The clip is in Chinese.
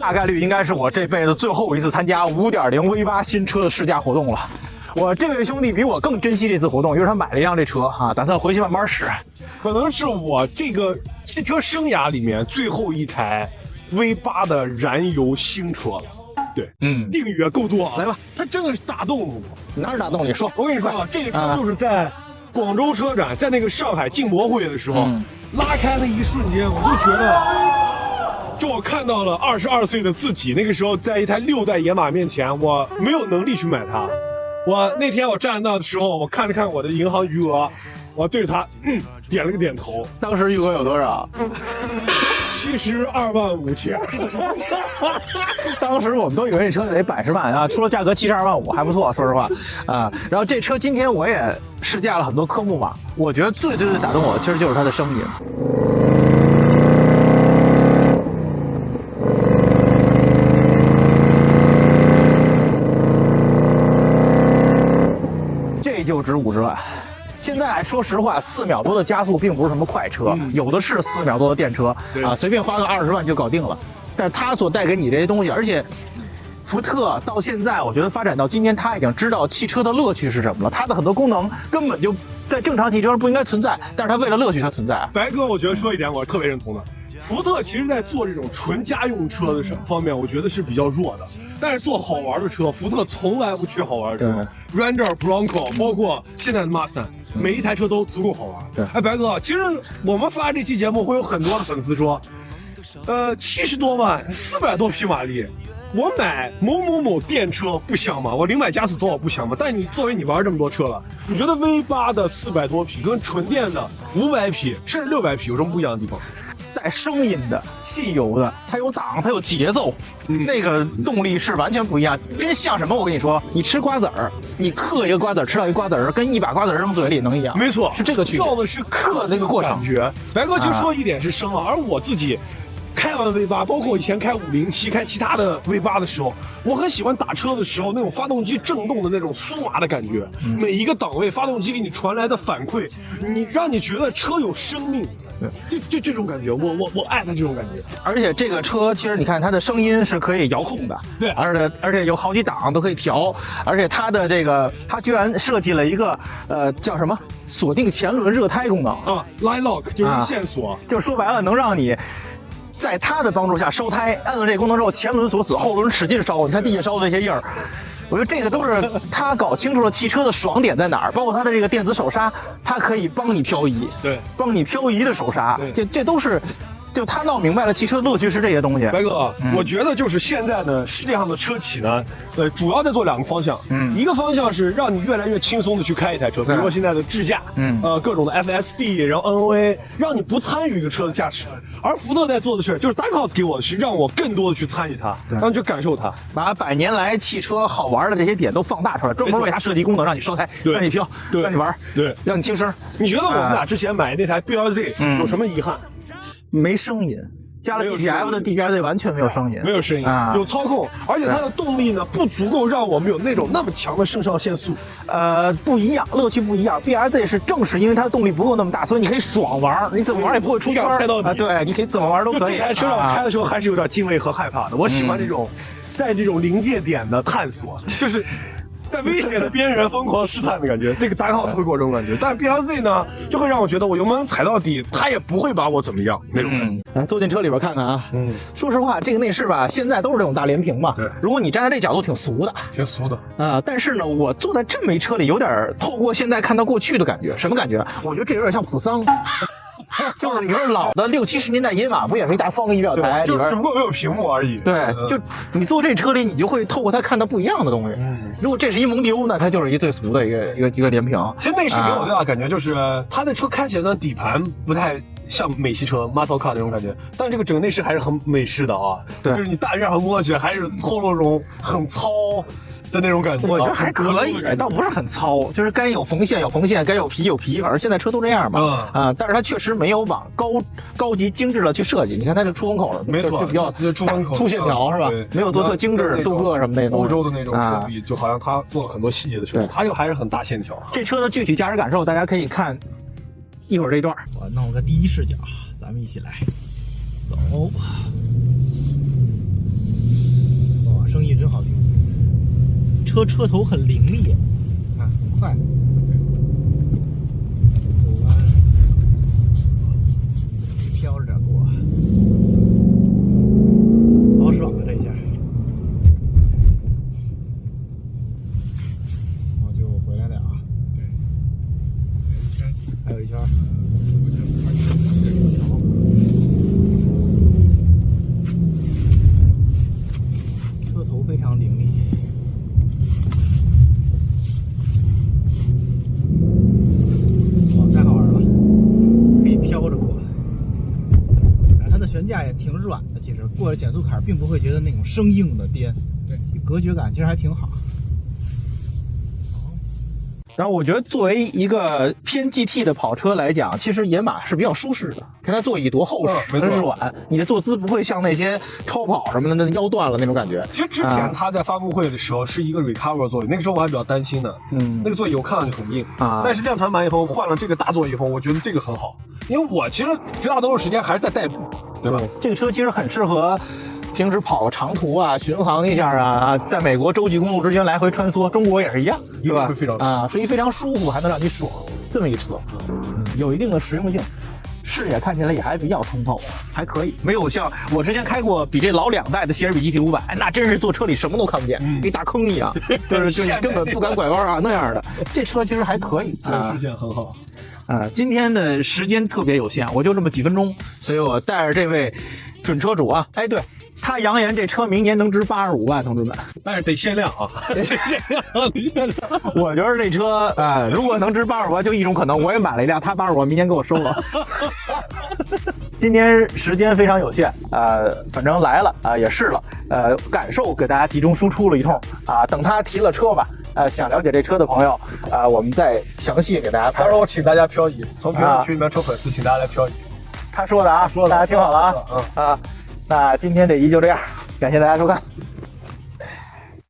大概率应该是我这辈子最后一次参加 5.0V8 新车的试驾活动了。我这位兄弟比我更珍惜这次活动，因为他买了一辆这车啊，打算回去慢慢使。可能是我这个汽车生涯里面最后一台 V8 的燃油新车了。对，订阅够多啊！来吧，它真的是打动我。哪是打动你？说，我跟你说啊，这个车就是在广州车展，在那个上海进博会的时候，拉开那一瞬间，我就觉得，就我看到了22岁的自己，那个时候在一台6代野马面前，我没有能力去买它。我那天我站在那的时候，我看了看我的银行余额，我对着它点了个点头。当时余额有多少？72万5千。当时我们都以为这车得110万啊，出了价格72万5，还不错，说实话啊。然后这车今天我也试驾了很多科目嘛，我觉得最打动我的其实就是它的声音。这就值50万。现在说实话，4秒多的加速并不是什么快车，有的是4秒多的电车啊，随便花个20万就搞定了。但是它所带给你这些东西，而且福特到现在，我觉得发展到今天，他已经知道汽车的乐趣是什么了。它的很多功能根本就在正常汽车不应该存在，但是它为了乐趣它存在。白哥，我觉得说一点我是特别认同的。福特其实在做这种纯家用车的方面，我觉得是比较弱的。但是做好玩的车，福特从来不缺好玩的车。Ranger、Bronco， 包括现在的 Mustang， 每一台车都足够好玩。对，哎，白哥，其实我们发这期节目会有很多的粉丝说，70多万，400多匹马力，我买某某某电车不香吗？我零百加速多少不香吗？但你作为你玩这么多车了，你觉得 V8 的400多匹跟纯电的500匹甚至600匹有什么不一样的地方？带声音的、汽油的，它有档，它有节奏，那个动力是完全不一样。真像什么？我跟你说，你吃瓜子儿，你嗑一个瓜子儿，吃到一瓜子儿，跟一把瓜子儿扔嘴里能一样？没错，是这个区别。要的是嗑那个过程。白哥其实说一点是声啊，而我自己开完 V8， 包括我以前开507、开其他的 V8 的时候，我很喜欢打车的时候那种发动机震动的那种酥麻的感觉。每一个档位，发动机给你传来的反馈，让你觉得车有生命。就这种感觉，我爱它这种感觉。而且这个车其实你看它的声音是可以遥控的，对，而且有好几档都可以调，而且它的这个它居然设计了一个叫什么锁定前轮热胎功能啊 ，Line Lock 就是线索，就说白了能让你在它的帮助下烧胎，按了这个功能之后，前轮锁死，后轮使劲烧，你看地下烧的这些印儿。我觉得这个都是他搞清楚了汽车的爽点在哪儿，包括它的这个电子手刹，它可以帮你漂移，对，帮你漂移的手刹，这都是，就他闹明白了汽车乐趣是这些东西。白哥，我觉得就是现在呢，世界上的车企呢，主要在做2个方向，一个方向是让你越来越轻松的去开一台车，比如说现在的智驾，各种的 FSD， 然后 NOA， 让你不参与一个车的驾驶。而福特在做的事就是 Darkhouse 给我的是让我更多的去参与它，让你去感受它，把100年来汽车好玩的这些点都放大出来，专门为它设计功能，让你烧胎，让你飘，让你玩，对，让你听声。你觉得我们俩之前买那台 BRZ 有什么遗憾？没声音。加了 DPF 的 DBRZ 完全没有声音，没有声音，有操控，而且它的动力呢不足够让我们有那么强的肾上腺素。不一样，乐趣不一样。BRZ 是正是因为它的动力不够那么大，所以你可以爽玩，你怎么玩也不会出圈啊。对，你可以怎么玩都可以。就这台车让我开的时候还是有点敬畏和害怕的。我喜欢这种，在这种临界点的探索，就是在危险的边缘疯狂试探的感觉，这个Darkhouse会给我这种感觉。但 BRZ 呢，就会让我觉得我油门踩到底，它也不会把我怎么样那种感觉。来坐进车里边看看啊。说实话，这个内饰吧，现在都是这种大连屏嘛。对，如果你站在这角度，挺俗的，挺俗的啊。但是呢，我坐在这么一车里，有点透过现在看到过去的感觉。什么感觉？我觉得这有点像普桑。就是你说老的60、70年代野马不也是一大方仪表台里边，就只不过没有屏幕而已。对，就你坐这车里，你就会透过它看到不一样的东西。如果这是一蒙迪欧呢，它就是一最俗的一个连屏。其实内饰给我最大的感觉就是，它的车开起来的底盘不太像美系车 muscle car 那种感觉，但这个整个内饰还是很美式的啊。对，就是你大街上摸起来还是透露那种很糙的那种感觉。我觉得还可以，倒不是很糙，就是该有缝线有缝线，该有皮有皮，反正现在车都这样嘛。但是它确实没有往高级精致的去设计。你看它这出风口，没错，就比较出风口粗线条是吧？没有做特精致镀铬什么那种。欧洲的那种车壁，就好像它做了很多细节的设计，它又还是很大线条。这车的具体驾驶感受，大家可以看一会儿这段。我弄个第一视角，咱们一起来走。车车头很凌厉，啊，很快。过弯，飘着点过，好爽啊这一下。然后就回来了啊。对，还有一圈。车头非常凌厉。太好玩了，可以飘着过。它的悬架也挺软的，其实过了减速坎并不会觉得那种生硬的颠，对，隔绝感其实还挺好。然后我觉得作为一个偏 GT 的跑车来讲，其实野马是比较舒适的。看它座椅多厚实，很软，你的坐姿不会像那些超跑什么的那腰断了那种感觉。其实之前他在发布会的时候是一个 recover 座椅，那个时候我还比较担心的，那个座椅我看上去很硬啊。但是量产版以后换了这个大座椅以后，我觉得这个很好，因为我其实绝大多数时间还是在代步，对吧？这个车其实很适合平时跑个长途啊，巡航一下啊，在美国洲际公路之间来回穿梭，中国也是一样，对吧？非常啊，是一非常舒服，还能让你爽这么一车，有一定的实用性，视野看起来也还比较通透，还可以，没有像我之前开过比这老2代的谢尔比 GT500，那真是坐车里什么都看不见，跟大坑一样，就是你根本不敢拐弯啊那样的。这车其实还可以，视线很好。今天的时间特别有限，我就这么几分钟，所以我带着这位准车主啊，哎对。他扬言这车明年能值85万，同志们，但是得限量啊！得限量。我觉得这车如果能值85万，就一种可能，我也买了一辆，他85万明年给我收了。今天时间非常有限，反正来了也试了，感受给大家集中输出了一通等他提了车吧，想了解这车的朋友我们再详细给大家拍。到时候我请大家漂移，从评论区里面抽粉丝，请大家来漂移。他说的说的，大家听好了啊。那今天这集就这样，感谢大家收看。